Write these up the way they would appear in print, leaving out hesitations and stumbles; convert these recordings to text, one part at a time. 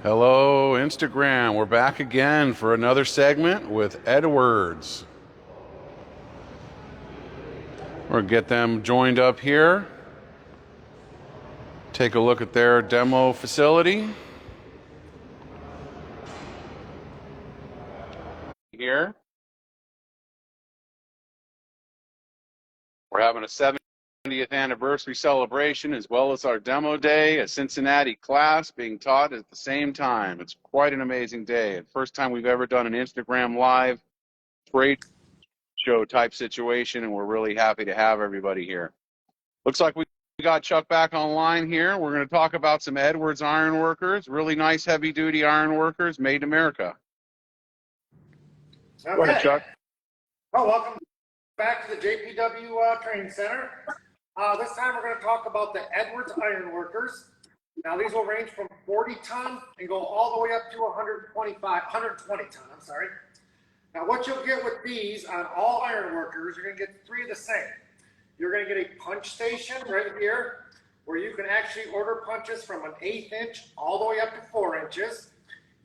Hello, Instagram. We're back again for another segment with Edwards. We'll get them joined up here. Take a look at their demo facility. Here. We're having a 70th anniversary celebration as well as our demo day, a Cincinnati class being taught at the same time. It's quite an amazing day. The first time we've ever done an Instagram live trade show type situation, and we're really happy to have everybody here. Looks like we got Chuck back online here. We're going to talk about some Edwards Ironworkers, really nice heavy duty ironworkers made in America. Okay. Go ahead, Chuck. Well, welcome back to the JPW Training Center. This time we're going to talk about the Edwards Ironworkers. Now these will range from 40 ton and go all the way up to 120 ton, I'm sorry. Now what you'll get with these on all ironworkers, you're going to get three of the same. You're going to get a punch station right here where you can actually order punches from an 1/8 inch all the way up to 4 inches.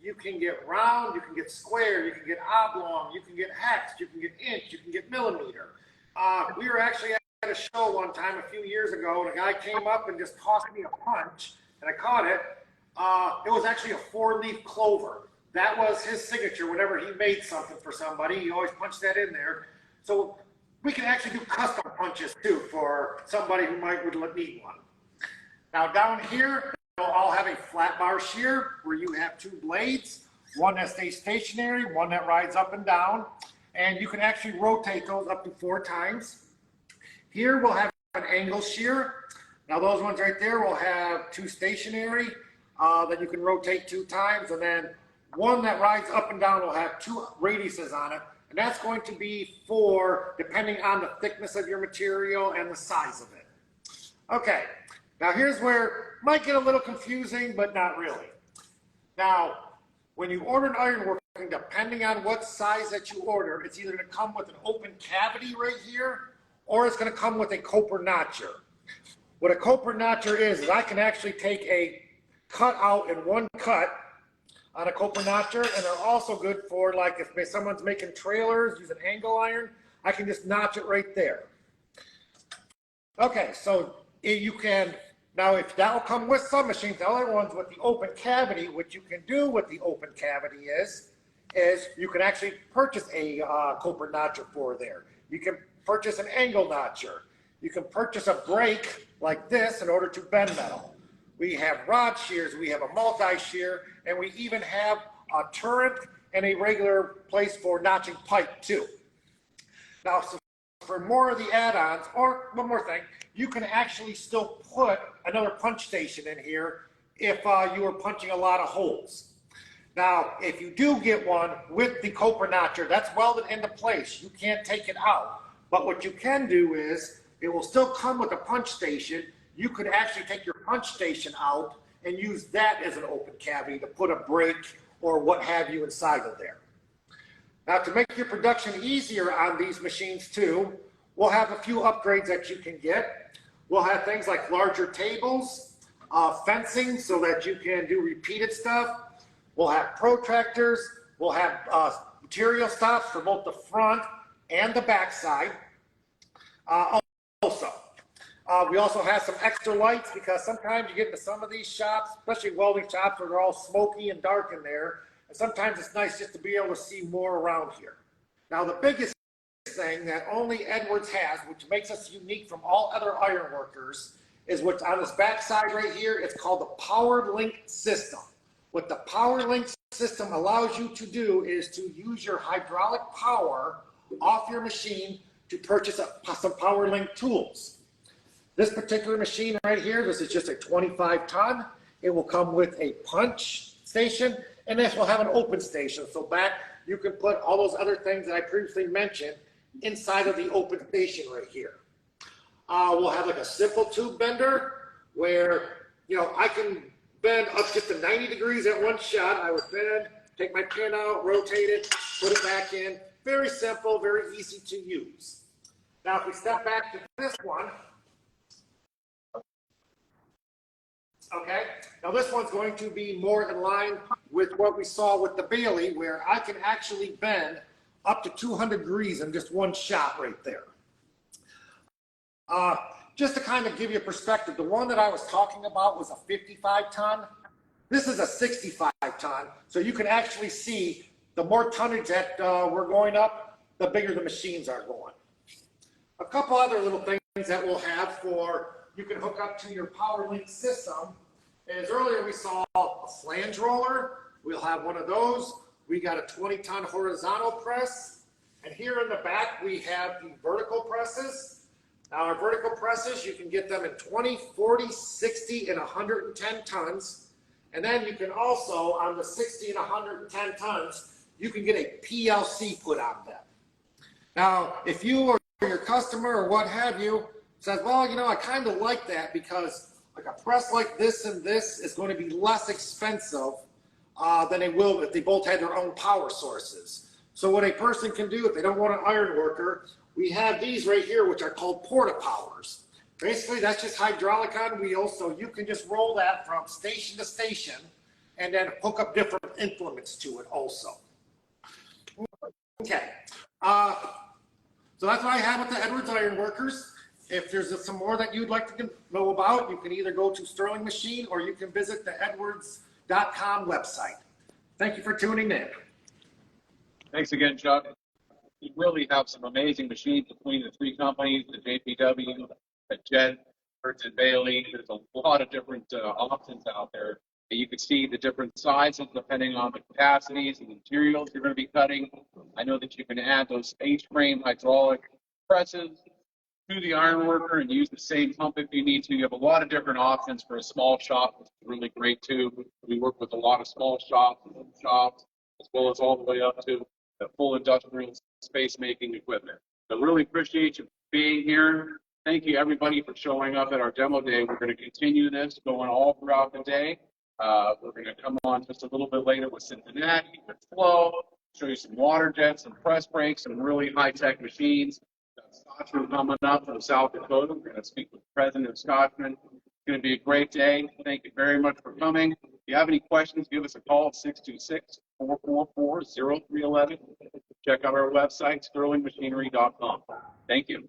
You can get round, you can get square, you can get oblong, you can get hex, you can get inch, you can get millimeter. We were actually at a show one time a few years ago, and a guy came up and just tossed me a punch, and I caught it. It was actually a 4-leaf clover. That was his signature whenever he made something for somebody. He always punched that in there. So we can actually do custom punches too for somebody who would need one. Now down here, they'll all have a flat bar shear where you have 2 blades, one that stays stationary, one that rides up and down, and you can actually rotate those up to 4 times. Here we'll have an angle shear. Now those ones right there will have 2 stationary that you can rotate 2 times, and then one that rides up and down will have 2 radiuses on it, and that's going to be for depending on the thickness of your material and the size of it. Okay, now here's where it might get a little confusing, but not really. Now, when you order an ironworking, depending on what size that you order, it's either going to come with an open cavity right here, or it's going to come with a copper notcher. What a copper notcher is I can actually take a cut out in one cut on a copper notcher, and they're also good for, like, if someone's making trailers, use an angle iron, I can just notch it right there. Okay, so you can, now if that will come with some machines, the other ones with the open cavity, what you can do with the open cavity is you can actually purchase a copper notcher for there. You can purchase an angle notcher. You can purchase a brake like this in order to bend metal. We have rod shears, we have a multi-shear, and we even have a turret and a regular place for notching pipe too. Now, so for more of the add-ons, or one more thing, you can actually still put another punch station in here if you are punching a lot of holes. Now, if you do get one with the copper notcher, that's welded into place. You can't take it out. But what you can do is, it will still come with a punch station. You could actually take your punch station out and use that as an open cavity to put a brake or what have you inside of there. Now, to make your production easier on these machines too, we'll have a few upgrades that you can get. We'll have things like larger tables, fencing so that you can do repeated stuff. We'll have protractors. We'll have material stops for both the front and the back side. We also have some extra lights because sometimes you get into some of these shops, especially welding shops, where they're all smoky and dark in there. And sometimes it's nice just to be able to see more around here. Now, the biggest thing that only Edwards has, which makes us unique from all other ironworkers, is what's on this back side right here. It's called the Power Link system. What the Power Link system allows you to do is to use your hydraulic power off your machine to purchase some Power Link tools. This particular machine right here, this is just a 25 ton. It will come with a punch station, and this will have an open station. So back, you can put all those other things that I previously mentioned inside of the open station right here. We'll have like a simple tube bender where, I can bend up just to 90 degrees at one shot. I would bend, take my pin out, rotate it, put it back in. Very simple, very easy to use. Now, if we step back to this one, okay, Now this one's going to be more in line with what we saw with the Baileigh, where I can actually bend up to 200 degrees in just one shot right there. Just to kind of give you a perspective, the one that I was talking about was a 55 ton. This is a 65 ton. So you can actually see the more tonnage that we're going up, the bigger the machines are going. A couple other little things that we'll have for you can hook up to your PowerLink system is earlier we saw a flange roller. We'll have one of those. We got a 20-ton horizontal press. And here in the back, we have the vertical presses. Now our vertical presses, you can get them in 20, 40, 60, and 110 tons. And then you can also, on the 60 and 110 tons, you can get a PLC put on them. Now, if you or your customer or what have you says, well, you know, I kind of like that because like a press like this and this is going to be less expensive than they will if they both had their own power sources. So what a person can do if they don't want an iron worker, we have these right here, which are called porta powers. Basically, that's just hydraulic on wheels, so you can just roll that from station to station and then hook up different implements to it also. Okay, so that's what I have with the Edwards Ironworkers. If there's some more that you'd like to know about, you can either go to Sterling Machine or you can visit the edwards.com website. Thank you for tuning in. Thanks again, Chuck. We really have some amazing machines between the three companies, the JPW, the Jet, and Baileigh. There's a lot of different options out there. And you can see the different sizes depending on the capacities and materials you're going to be cutting. I know that you can add those H-frame hydraulic presses to the iron worker and use the same pump if you need to. You have a lot of different options for a small shop, which is really great too. We work with a lot of small shops, as well as all the way up to the full industrial space making equipment. So really appreciate you being here. Thank you everybody for showing up at our demo day. We're going to continue this going all throughout the day. We're going to come on just a little bit later with Cincinnati, with Flow, show you some water jets, some press brakes, some really high-tech machines. Scotchman coming up from South Dakota. We're going to speak with the president of Scotchman. It's going to be a great day. Thank you very much for coming. If you have any questions, give us a call at 626-444-0311. Check out our website, SterlingMachinery.com. Thank you.